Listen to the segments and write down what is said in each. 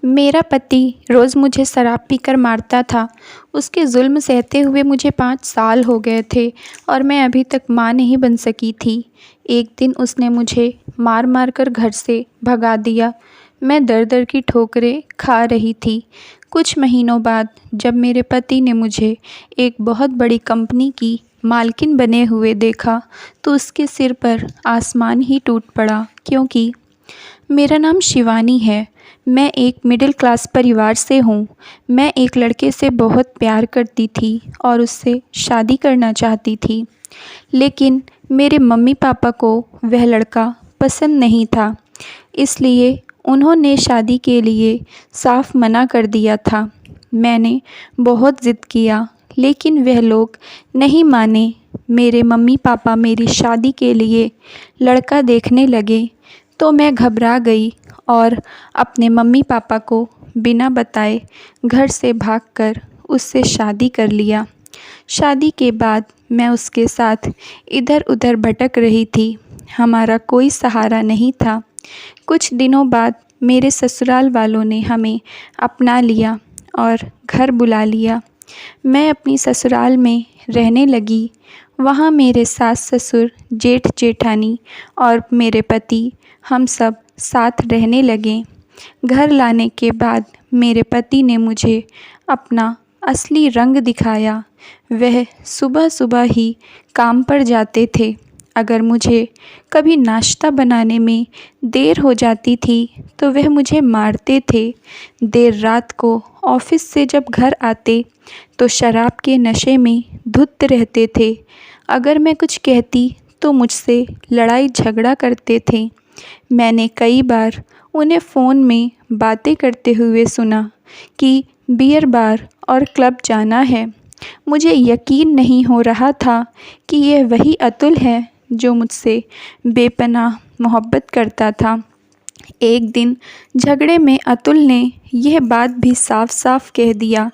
मेरा पति रोज़ मुझे शराब पीकर मारता था। उसके जुल्म सहते हुए मुझे 5 साल हो गए थे और मैं अभी तक माँ नहीं बन सकी थी। एक दिन उसने मुझे मार मार कर घर से भगा दिया। मैं दर-दर की ठोकरें खा रही थी। कुछ महीनों बाद जब मेरे पति ने मुझे एक बहुत बड़ी कंपनी की मालकिन बने हुए देखा, तो उसके सिर पर आसमान ही टूट पड़ा, क्योंकि मेरा नाम शिवानी है। मैं एक मिडिल क्लास परिवार से हूँ। मैं एक लड़के से बहुत प्यार करती थी और उससे शादी करना चाहती थी, लेकिन मेरे मम्मी पापा को वह लड़का पसंद नहीं था। इसलिए उन्होंने शादी के लिए साफ मना कर दिया था। मैंने बहुत ज़िद किया, लेकिन वह लोग नहीं माने। मेरे मम्मी पापा मेरी शादी के लिए लड़का देखने लगे, तो मैं घबरा गई और अपने मम्मी पापा को बिना बताए घर से भागकर उससे शादी कर लिया। शादी के बाद मैं उसके साथ इधर-उधर भटक रही थी। हमारा कोई सहारा नहीं था। कुछ दिनों बाद मेरे ससुराल वालों ने हमें अपना लिया और घर बुला लिया। मैं अपनी ससुराल में रहने लगी। वहाँ मेरे सास-ससुर, जेठ-जेठानी और मेरे पति, हम सब साथ रहने लगे। घर लाने के बाद मेरे पति ने मुझे अपना असली रंग दिखाया। वह सुबह-सुबह ही काम पर जाते थे। अगर मुझे कभी नाश्ता बनाने में देर हो जाती थी, तो वह मुझे मारते थे। देर रात को ऑफ़िस से जब घर आते, तो शराब के नशे में धुत रहते थे। अगर मैं कुछ कहती, तो मुझसे लड़ाई झगड़ा करते थे। मैंने कई बार उन्हें फ़ोन में बातें करते हुए सुना कि बियर बार और क्लब जाना है। मुझे यकीन नहीं हो रहा था कि यह वही अतुल है जो मुझसे बेपनाह मोहब्बत करता था। एक दिन झगड़े में अतुल ने यह बात भी साफ-साफ कह दिया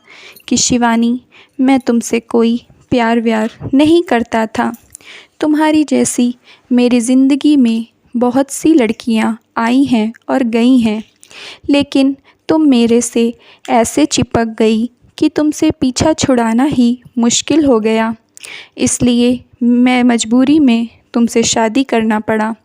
कि शिवानी, मैं तुमसे कोई प्यार-व्यार नहीं करता था। तुम्हारी जैसी मेरी ज़िंदगी में बहुत सी लड़कियां आई हैं और गई हैं, लेकिन तुम मेरे से ऐसे चिपक गई कि तुमसे पीछा छुड़ाना ही मुश्किल हो गया। इसलिए मैं मजबूरी में तुमसे शादी करना पड़ा।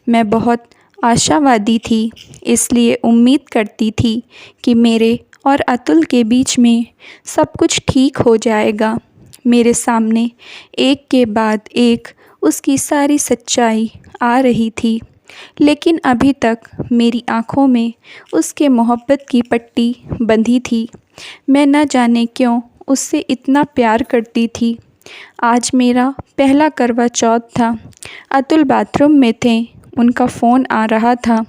मैं बहुत आशावादी थी, इसलिए उम्मीद करती थी कि मेरे और अतुल के बीच में सब कुछ ठीक हो जाएगा। मेरे सामने एक के बाद एक उसकी सारी सच्चाई आ रही थी, लेकिन अभी तक मेरी आँखों में उसके मोहब्बत की पट्टी बंधी थी। मैं न जाने क्यों उससे इतना प्यार करती थी। आज मेरा पहला करवा चौथ था। अतुल बाथरूम में थे। उनका फ़ोन आ रहा था।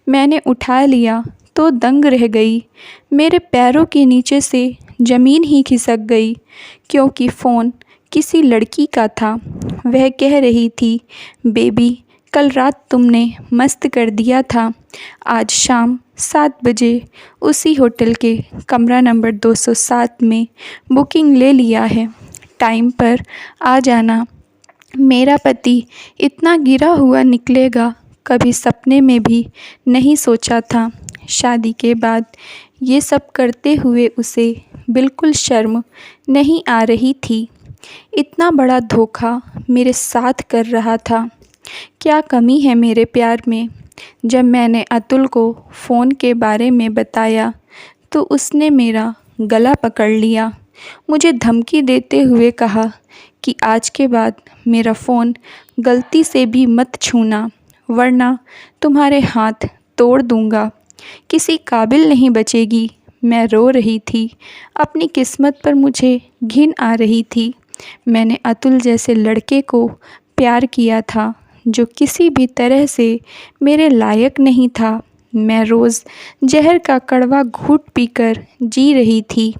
मैंने उठा लिया तो दंग रह गई। मेरे पैरों के नीचे से ज़मीन ही खिसक गई, क्योंकि फ़ोन किसी लड़की का था। वह कह रही थी, बेबी, कल रात तुमने मस्त कर दिया था। आज शाम 7 बजे उसी होटल के कमरा नंबर 207 में बुकिंग ले लिया है। टाइम पर आ जाना। मेरा पति इतना गिरा हुआ निकलेगा, कभी सपने में भी नहीं सोचा था। शादी के बाद ये सब करते हुए उसे बिल्कुल शर्म नहीं आ रही थी। इतना बड़ा धोखा मेरे साथ कर रहा था। क्या कमी है मेरे प्यार में? जब मैंने अतुल को फ़ोन के बारे में बताया, तो उसने मेरा गला पकड़ लिया। मुझे धमकी देते हुए कहा कि आज के बाद मेरा फ़ोन गलती से भी मत छूना, वरना तुम्हारे हाथ तोड़ दूँगा। किसी काबिल नहीं बचेगी। मैं रो रही थी। अपनी किस्मत पर मुझे घिन आ रही थी। मैंने अतुल जैसे लड़के को प्यार किया था, जो किसी भी तरह से मेरे लायक नहीं था। मैं रोज़ ज़हर का कड़वा घूँट पीकर जी रही थी,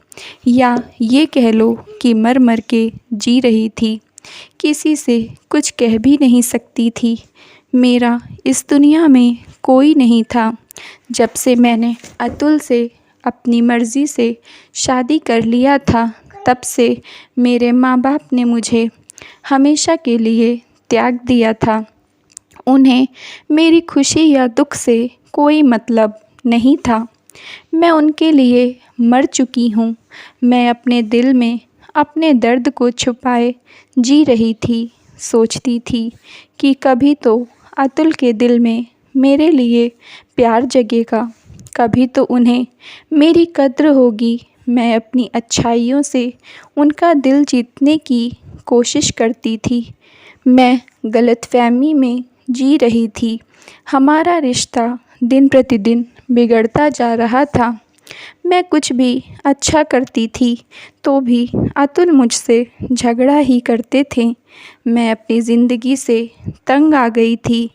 या ये कह लो कि मर-मर के जी रही थी। किसी से कुछ कह भी नहीं सकती थी। मेरा इस दुनिया में कोई नहीं था। जब से मैंने अतुल से अपनी मर्ज़ी से शादी कर लिया था, तब से मेरे माँ-बाप ने मुझे हमेशा के लिए त्याग दिया था। उन्हें मेरी खुशी या दुख से कोई मतलब नहीं था। मैं उनके लिए मर चुकी हूँ। मैं अपने दिल में अपने दर्द को छुपाए जी रही थी। सोचती थी कि कभी तो अतुल के दिल में मेरे लिए प्यार जगेगा, कभी तो उन्हें मेरी कद्र होगी। मैं अपनी अच्छाइयों से उनका दिल जीतने की कोशिश करती थी। मैं गलतफ़हमी में जी रही थी। हमारा रिश्ता दिन प्रतिदिन बिगड़ता जा रहा था। मैं कुछ भी अच्छा करती थी तो भी अतुल मुझसे झगड़ा ही करते थे। मैं अपनी ज़िंदगी से तंग आ गई थी।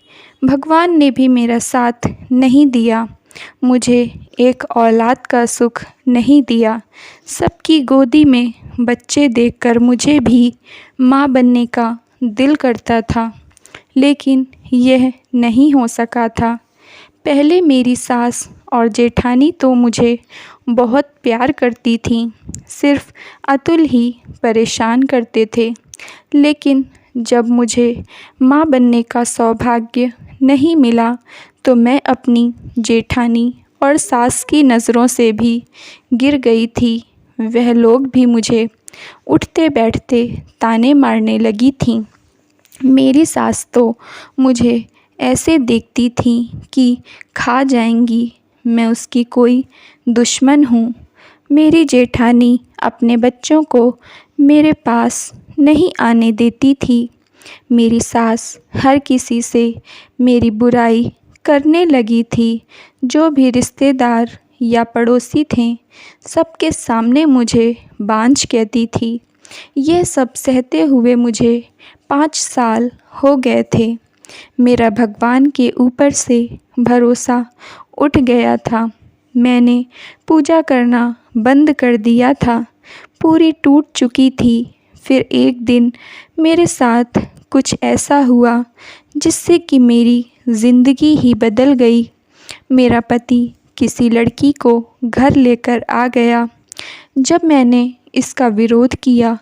भगवान ने भी मेरा साथ नहीं दिया। मुझे एक औलाद का सुख नहीं दिया। सबकी गोदी में बच्चे देखकर मुझे भी माँ बनने का दिल करता था, लेकिन यह नहीं हो सका था। पहले मेरी सास और जेठानी तो मुझे बहुत प्यार करती थीं। सिर्फ़ अतुल ही परेशान करते थे। लेकिन जब मुझे माँ बनने का सौभाग्य नहीं मिला तो मैं अपनी जेठानी और सास की नज़रों से भी गिर गई थी। वह लोग भी मुझे उठते बैठते ताने मारने लगी थीं। मेरी सास तो मुझे ऐसे देखती थी कि खा जाएंगी। मैं उसकी कोई दुश्मन हूँ। मेरी जेठानी अपने बच्चों को मेरे पास नहीं आने देती थी। मेरी सास हर किसी से मेरी बुराई करने लगी थी। जो भी रिश्तेदार या पड़ोसी थे, सबके सामने मुझे बांझ कहती थी। यह सब सहते हुए मुझे 5 साल हो गए थे। मेरा भगवान के ऊपर से भरोसा उठ गया था। मैंने पूजा करना बंद कर दिया था। पूरी टूट चुकी थी। फिर एक दिन मेरे साथ कुछ ऐसा हुआ जिससे कि मेरी ज़िंदगी ही बदल गई। मेरा पति किसी लड़की को घर लेकर आ गया। जब मैंने इसका विरोध किया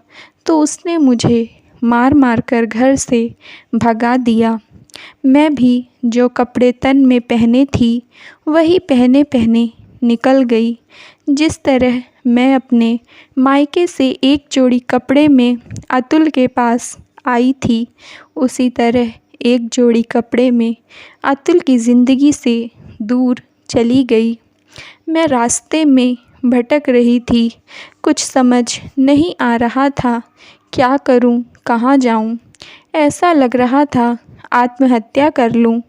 तो उसने मुझे मार मार कर घर से भगा दिया। मैं भी जो कपड़े तन में पहने थी वही पहने पहने निकल गई। जिस तरह मैं अपने मायके से एक जोड़ी कपड़े में अतुल के पास आई थी, उसी तरह एक जोड़ी कपड़े में अतुल की ज़िंदगी से दूर चली गई। मैं रास्ते में भटक रही थी। कुछ समझ नहीं आ रहा था क्या करूं, कहाँ जाऊं। ऐसा लग रहा था आत्महत्या कर लूं।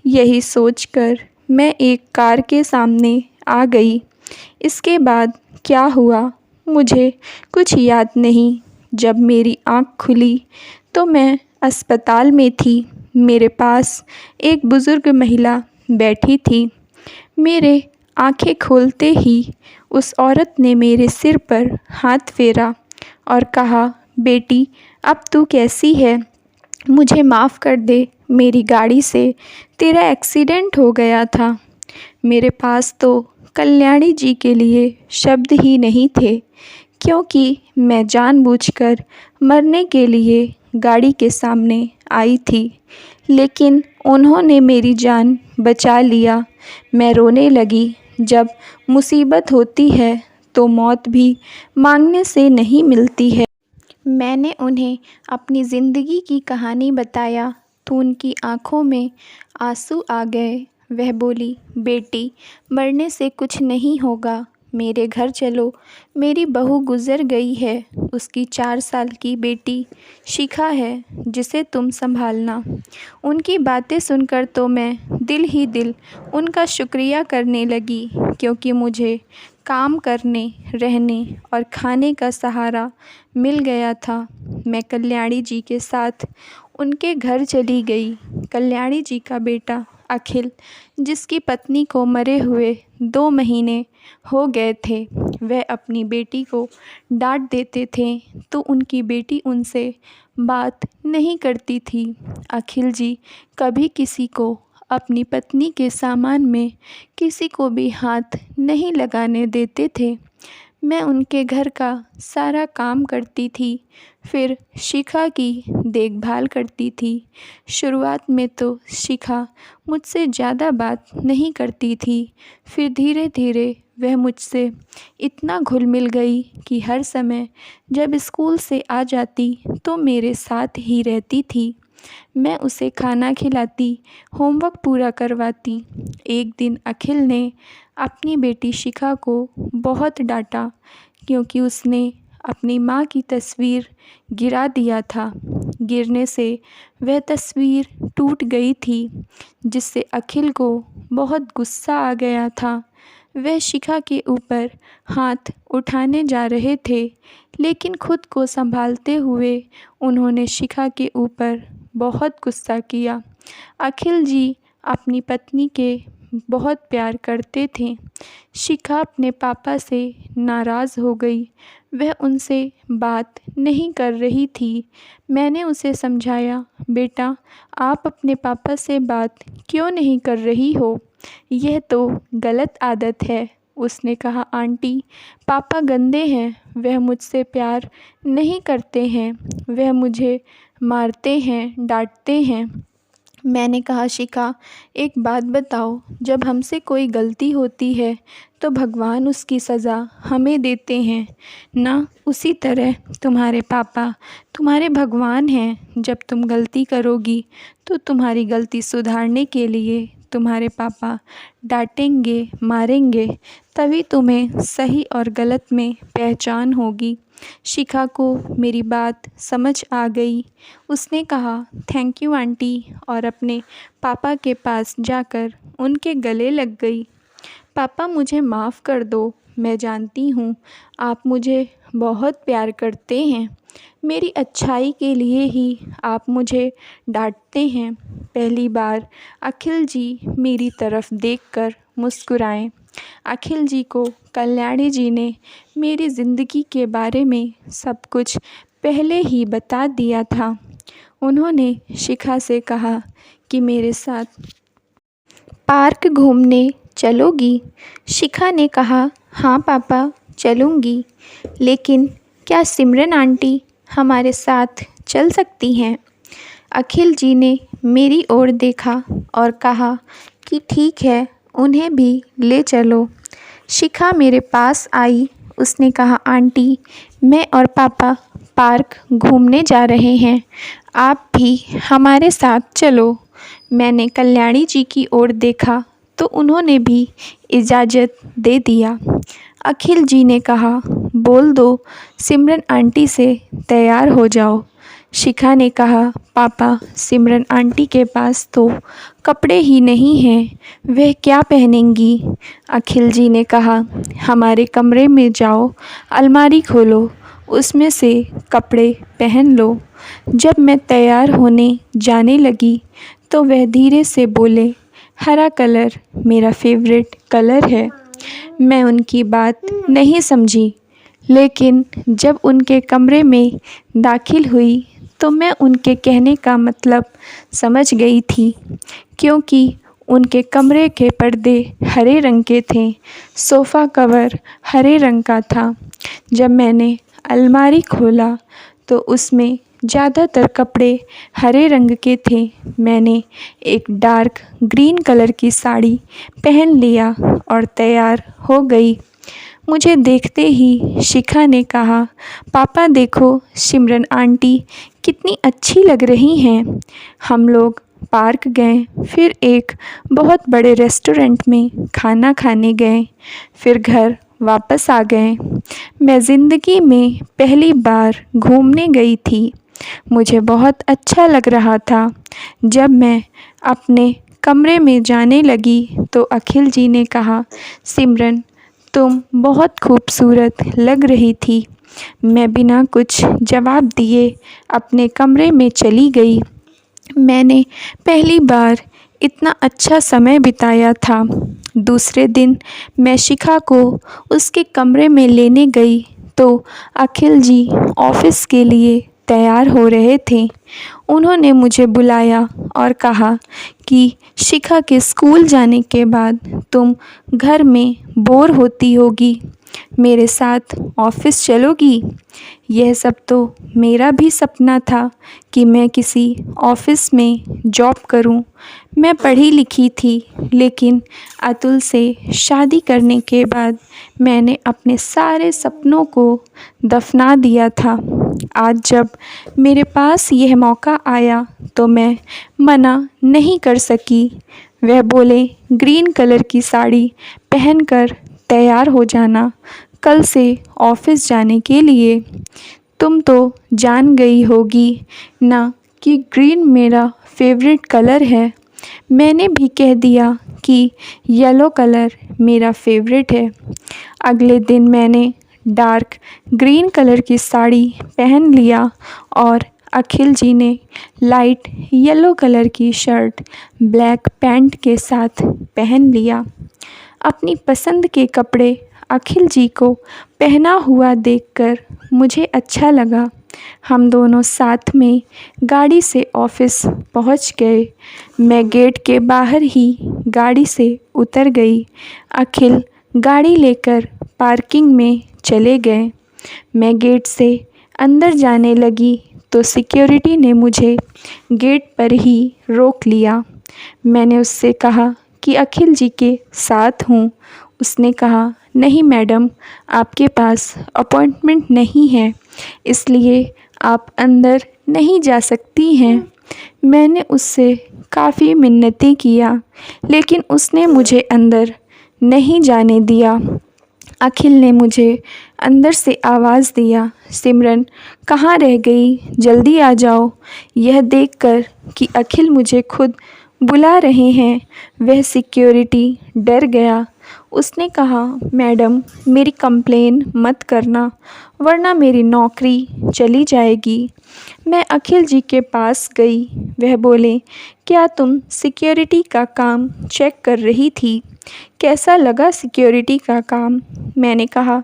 यही सोचकर मैं एक कार के सामने आ गई। इसके बाद क्या हुआ मुझे कुछ याद नहीं। जब मेरी आँख खुली तो मैं अस्पताल में थी। मेरे पास एक बुज़ुर्ग महिला बैठी थी। मेरे आँखें खोलते ही उस औरत ने मेरे सिर पर हाथ फेरा और कहा, बेटी अब तू कैसी है? मुझे माफ़ कर दे, मेरी गाड़ी से तेरा एक्सीडेंट हो गया था। मेरे पास तो कल्याणी जी के लिए शब्द ही नहीं थे, क्योंकि मैं जानबूझकर मरने के लिए गाड़ी के सामने आई थी। लेकिन उन्होंने मेरी जान बचा लिया। मैं रोने लगी। जब मुसीबत होती है तो मौत भी मांगने से नहीं मिलती है। मैंने उन्हें अपनी ज़िंदगी की कहानी बताया तो उनकी आँखों में आंसू आ गए। वह बोली, बेटी मरने से कुछ नहीं होगा, मेरे घर चलो। मेरी बहू गुज़र गई है। उसकी 4 साल की बेटी शिखा है जिसे तुम संभालना। उनकी बातें सुनकर तो मैं दिल ही दिल उनका शुक्रिया करने लगी, क्योंकि मुझे काम करने, रहने और खाने का सहारा मिल गया था। मैं कल्याणी जी के साथ उनके घर चली गई। कल्याणी जी का बेटा अखिल, जिसकी पत्नी को मरे हुए 2 महीने हो गए थे, वह अपनी बेटी को डांट देते थे तो उनकी बेटी उनसे बात नहीं करती थी। अखिल जी कभी किसी को अपनी पत्नी के सामान में किसी को भी हाथ नहीं लगाने देते थे। मैं उनके घर का सारा काम करती थी, फिर शिखा की देखभाल करती थी। शुरुआत में तो शिखा मुझसे ज़्यादा बात नहीं करती थी, फिर धीरे धीरे वह मुझसे इतना घुल मिल गई कि हर समय जब स्कूल से आ जाती तो मेरे साथ ही रहती थी। मैं उसे खाना खिलाती, होमवर्क पूरा करवाती। एक दिन अखिल ने अपनी बेटी शिखा को बहुत डांटा क्योंकि उसने अपनी माँ की तस्वीर गिरा दिया था। गिरने से वह तस्वीर टूट गई थी, जिससे अखिल को बहुत गुस्सा आ गया था। वह शिखा के ऊपर हाथ उठाने जा रहे थे, लेकिन खुद को संभालते हुए उन्होंने शिखा के ऊपर बहुत गुस्सा किया। अखिल जी अपनी पत्नी के बहुत प्यार करते थे। शिखा अपने पापा से नाराज़ हो गई। वह उनसे बात नहीं कर रही थी। मैंने उसे समझाया, बेटा आप अपने पापा से बात क्यों नहीं कर रही हो? यह तो गलत आदत है। उसने कहा, आंटी पापा गंदे हैं, वह मुझसे प्यार नहीं करते हैं, वह मुझे मारते हैं, डांटते हैं। मैंने कहा, शिखा एक बात बताओ, जब हमसे कोई गलती होती है तो भगवान उसकी सज़ा हमें देते हैं ना? उसी तरह तुम्हारे पापा तुम्हारे भगवान हैं। जब तुम गलती करोगी तो तुम्हारी गलती सुधारने के लिए तुम्हारे पापा डांटेंगे, मारेंगे, तभी तुम्हें सही और गलत में पहचान होगी। शिखा को मेरी बात समझ आ गई। उसने कहा, थैंक यू आंटी, और अपने पापा के पास जाकर उनके गले लग गई। पापा मुझे माफ़ कर दो, मैं जानती हूँ आप मुझे बहुत प्यार करते हैं। मेरी अच्छाई के लिए ही आप मुझे डांटते हैं। पहली बार अखिल जी मेरी तरफ देखकर मुस्कुराए। अखिल जी को कल्याणी जी ने मेरी ज़िंदगी के बारे में सब कुछ पहले ही बता दिया था। उन्होंने शिखा से कहा कि मेरे साथ पार्क घूमने चलोगी? शिखा ने कहा, हाँ पापा चलूँगी, लेकिन क्या सिमरन आंटी हमारे साथ चल सकती हैं? अखिल जी ने मेरी ओर देखा और कहा कि ठीक है, उन्हें भी ले चलो। शिखा मेरे पास आई। उसने कहा, आंटी मैं और पापा पार्क घूमने जा रहे हैं, आप भी हमारे साथ चलो। मैंने कल्याणी जी की ओर देखा तो उन्होंने भी इजाज़त दे दिया। अखिल जी ने कहा, बोल दो सिमरन आंटी से तैयार हो जाओ। शिखा ने कहा, पापा सिमरन आंटी के पास तो कपड़े ही नहीं हैं, वह क्या पहनेंगी? अखिल जी ने कहा, हमारे कमरे में जाओ, अलमारी खोलो, उसमें से कपड़े पहन लो। जब मैं तैयार होने जाने लगी तो वह धीरे से बोले, हरा कलर मेरा फेवरेट कलर है। मैं उनकी बात नहीं समझी, लेकिन जब उनके कमरे में दाखिल हुई तो मैं उनके कहने का मतलब समझ गई थी, क्योंकि उनके कमरे के पर्दे हरे रंग के थे, सोफ़ा कवर हरे रंग का था। जब मैंने अलमारी खोला तो उसमें ज़्यादातर कपड़े हरे रंग के थे। मैंने एक डार्क ग्रीन कलर की साड़ी पहन लिया और तैयार हो गई। मुझे देखते ही शिखा ने कहा, पापा देखो सिमरन आंटी कितनी अच्छी लग रही हैं। हम लोग पार्क गए, फिर एक बहुत बड़े रेस्टोरेंट में खाना खाने गए, फिर घर वापस आ गए। मैं ज़िंदगी में पहली बार घूमने गई थी। मुझे बहुत अच्छा लग रहा था। जब मैं अपने कमरे में जाने लगी तो अखिल जी ने कहा, सिमरन तुम बहुत खूबसूरत लग रही थी। मैं बिना कुछ जवाब दिए अपने कमरे में चली गई। मैंने पहली बार इतना अच्छा समय बिताया था। दूसरे दिन मैं शिखा को उसके कमरे में लेने गई तो अखिल जी ऑफ़िस के लिए तैयार हो रहे थे। उन्होंने मुझे बुलाया और कहा कि शिखा के स्कूल जाने के बाद तुम घर में बोर होती होगी। मेरे साथ ऑफ़िस चलोगी? यह सब तो मेरा भी सपना था कि मैं किसी ऑफ़िस में जॉब करूं। मैं पढ़ी लिखी थी, लेकिन अतुल से शादी करने के बाद मैंने अपने सारे सपनों को दफना दिया था। आज जब मेरे पास यह मौका आया तो मैं मना नहीं कर सकी। वह बोले, ग्रीन कलर की साड़ी पहनकर तैयार हो जाना कल से ऑफ़िस जाने के लिए। तुम तो जान गई होगी ना कि ग्रीन मेरा फेवरेट कलर है। मैंने भी कह दिया कि येलो कलर मेरा फेवरेट है। अगले दिन मैंने डार्क ग्रीन कलर की साड़ी पहन लिया और अखिल जी ने लाइट येलो कलर की शर्ट ब्लैक पैंट के साथ पहन लिया। अपनी पसंद के कपड़े अखिल जी को पहना हुआ देखकर मुझे अच्छा लगा। हम दोनों साथ में गाड़ी से ऑफ़िस पहुंच गए। मैं गेट के बाहर ही गाड़ी से उतर गई। अखिल गाड़ी लेकर पार्किंग में चले गए। मैं गेट से अंदर जाने लगी तो सिक्योरिटी ने मुझे गेट पर ही रोक लिया। मैंने उससे कहा कि अखिल जी के साथ हूँ। उसने कहा, नहीं मैडम, आपके पास अपॉइंटमेंट नहीं है, इसलिए आप अंदर नहीं जा सकती हैं। मैंने उससे काफ़ी मिन्नतें किया, लेकिन उसने मुझे अंदर नहीं जाने दिया। अखिल ने मुझे अंदर से आवाज़ दिया, सिमरन कहाँ रह गई, जल्दी आ जाओ। यह देखकर कि अखिल मुझे खुद बुला रहे हैं, वह सिक्योरिटी डर गया। उसने कहा, मैडम मेरी कंप्लेन मत करना, वरना मेरी नौकरी चली जाएगी। मैं अखिल जी के पास गई। वह बोले, क्या तुम सिक्योरिटी का काम चेक कर रही थी? कैसा लगा सिक्योरिटी का काम? मैंने कहा,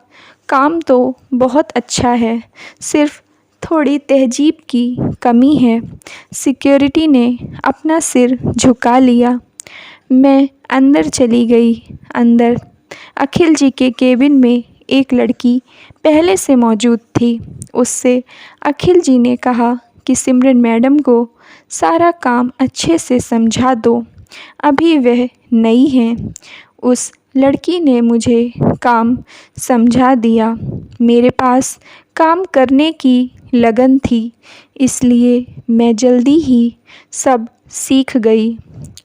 काम तो बहुत अच्छा है, सिर्फ थोड़ी तहजीब की कमी है। सिक्योरिटी ने अपना सिर झुका लिया। मैं अंदर चली गई। अंदर अखिल जी के केबिन में एक लड़की पहले से मौजूद थी। उससे अखिल जी ने कहा कि सिमरन मैडम को सारा काम अच्छे से समझा दो, अभी वह नई हैं। उस लड़की ने मुझे काम समझा दिया। मेरे पास काम करने की लगन थी, इसलिए मैं जल्दी ही सब सीख गई।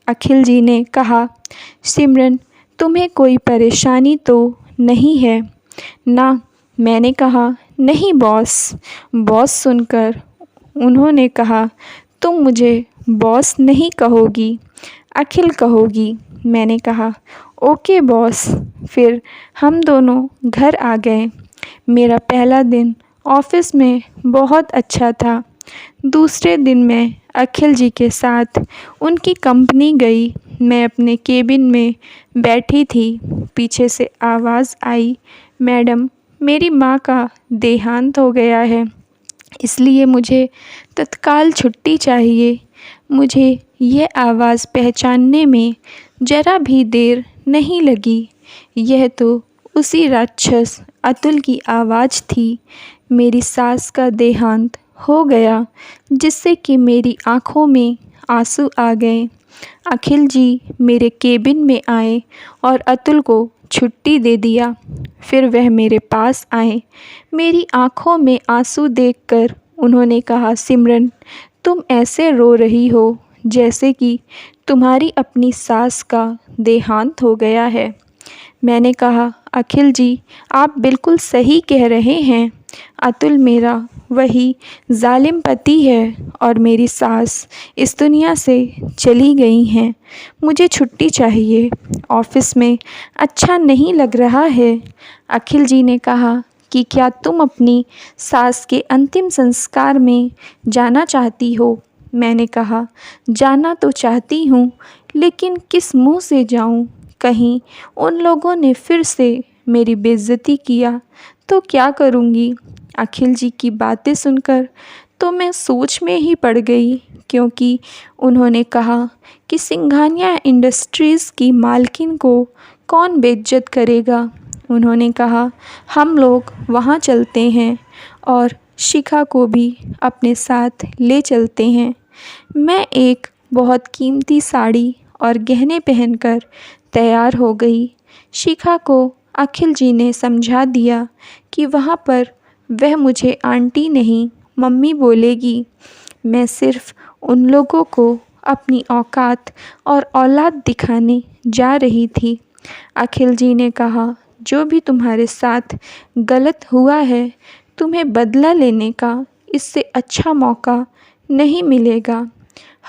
अखिल जी ने कहा, सिमरन तुम्हें कोई परेशानी तो नहीं है ना? मैंने कहा, नहीं बॉस। बॉस सुनकर उन्होंने कहा, तुम मुझे बॉस नहीं कहोगी, अखिल कहोगी। मैंने कहा, ओके बॉस। फिर हम दोनों घर आ गए। मेरा पहला दिन ऑफ़िस में बहुत अच्छा था। दूसरे दिन मैं अखिल जी के साथ उनकी कंपनी गई। मैं अपने केबिन में बैठी थी। पीछे से आवाज़ आई, मैडम मेरी माँ का देहांत हो गया है, इसलिए मुझे तत्काल छुट्टी चाहिए। मुझे यह आवाज़ पहचानने में ज़रा भी देर नहीं लगी। यह तो उसी राक्षस अतुल की आवाज़ थी। मेरी सास का देहांत हो गया, जिससे कि मेरी आँखों में आंसू आ गए। अखिल जी मेरे केबिन में आए और अतुल को छुट्टी दे दिया। फिर वह मेरे पास आए। मेरी आँखों में आंसू देखकर उन्होंने कहा, सिमरन तुम ऐसे रो रही हो जैसे कि तुम्हारी अपनी सास का देहांत हो गया है। मैंने कहा, अखिल जी आप बिल्कुल सही कह रहे हैं। अतुल मेरा वही जालिम पति है और मेरी सास इस दुनिया से चली गई हैं। मुझे छुट्टी चाहिए, ऑफ़िस में अच्छा नहीं लग रहा है। अखिल जी ने कहा कि क्या तुम अपनी सास के अंतिम संस्कार में जाना चाहती हो? मैंने कहा, जाना तो चाहती हूँ, लेकिन किस मुँह से जाऊँ? कहीं उन लोगों ने फिर से मेरी बेइज्जती किया तो क्या करूँगी? अखिल जी की बातें सुनकर तो मैं सोच में ही पड़ गई, क्योंकि उन्होंने कहा कि सिंघानिया इंडस्ट्रीज़ की मालकिन को कौन बेइज्जत करेगा। उन्होंने कहा, हम लोग वहाँ चलते हैं और शिखा को भी अपने साथ ले चलते हैं। मैं एक बहुत कीमती साड़ी और गहने पहनकर तैयार हो गई। शिखा को अखिल जी ने समझा दिया कि वहाँ पर वह मुझे आंटी नहीं मम्मी बोलेगी। मैं सिर्फ़ उन लोगों को अपनी औकात और औलाद दिखाने जा रही थी। अखिल जी ने कहा, जो भी तुम्हारे साथ गलत हुआ है, तुम्हें बदला लेने का इससे अच्छा मौका नहीं मिलेगा।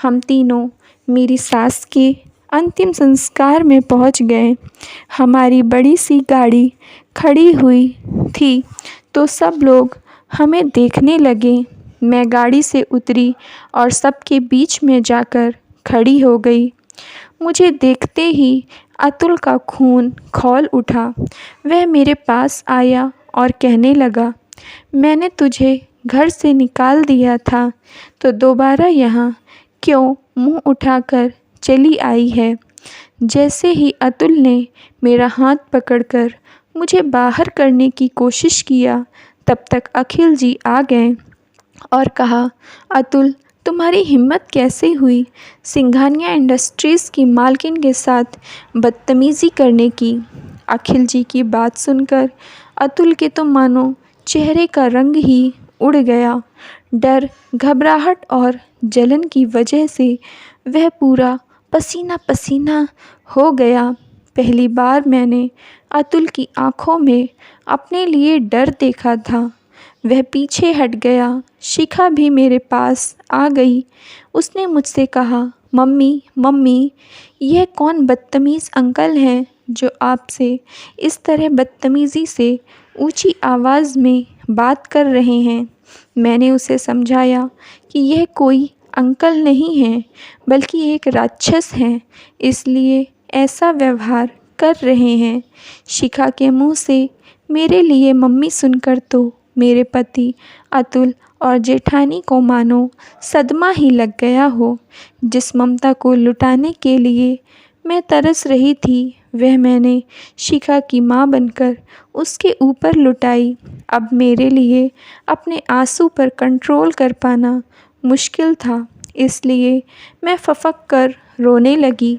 हम तीनों मेरी सास के अंतिम संस्कार में पहुंच गए। हमारी बड़ी सी गाड़ी खड़ी हुई थी तो सब लोग हमें देखने लगे। मैं गाड़ी से उतरी और सबके बीच में जाकर खड़ी हो गई। मुझे देखते ही अतुल का खून खौल उठा। वह मेरे पास आया और कहने लगा, मैंने तुझे घर से निकाल दिया था तो दोबारा यहाँ क्यों मुंह उठाकर चली आई है। जैसे ही अतुल ने मेरा हाथ पकड़कर मुझे बाहर करने की कोशिश किया, तब तक अखिल जी आ गए और कहा, अतुल तुम्हारी हिम्मत कैसे हुई सिंघानिया इंडस्ट्रीज़ की मालकिन के साथ बदतमीज़ी करने की। अखिल जी की बात सुनकर अतुल के तो मानो चेहरे का रंग ही उड़ गया। डर, घबराहट और जलन की वजह से वह पूरा पसीना पसीना हो गया। पहली बार मैंने अतुल की आंखों में अपने लिए डर देखा था। वह पीछे हट गया। शिखा भी मेरे पास आ गई। उसने मुझसे कहा, मम्मी मम्मी, यह कौन बदतमीज़ अंकल हैं जो आपसे इस तरह बदतमीज़ी से ऊंची आवाज़ में बात कर रहे हैं। मैंने उसे समझाया कि यह कोई अंकल नहीं हैं बल्कि एक राक्षस हैं, इसलिए ऐसा व्यवहार कर रहे हैं। शिखा के मुंह से मेरे लिए मम्मी सुनकर तो मेरे पति अतुल और जेठानी को मानो सदमा ही लग गया हो। जिस ममता को लुटाने के लिए मैं तरस रही थी, वह मैंने शिखा की माँ बनकर उसके ऊपर लुटाई। अब मेरे लिए अपने आंसू पर कंट्रोल कर पाना मुश्किल था, इसलिए मैं फफक कर रोने लगी।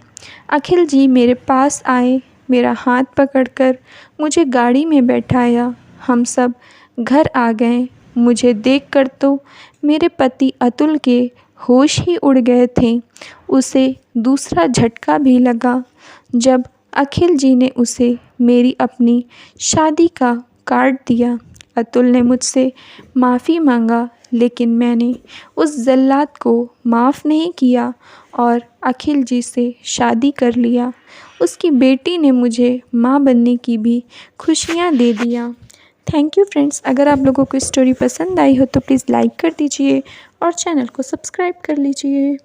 अखिल जी मेरे पास आए, मेरा हाथ पकड़कर मुझे गाड़ी में बैठाया। हम सब घर आ गए। मुझे देखकर तो मेरे पति अतुल के होश ही उड़ गए थे। उसे दूसरा झटका भी लगा जब अखिल जी ने उसे मेरी अपनी शादी का कार्ड दिया। अतुल ने मुझसे माफ़ी मांगा, लेकिन मैंने उस जल्लाद को माफ़ नहीं किया और अखिल जी से शादी कर लिया। उसकी बेटी ने मुझे माँ बनने की भी खुशियाँ दे दिया। Thank you friends. अगर आप लोगों को स्टोरी पसंद आई हो तो प्लीज़ लाइक कर दीजिए और चैनल को सब्सक्राइब कर लीजिए।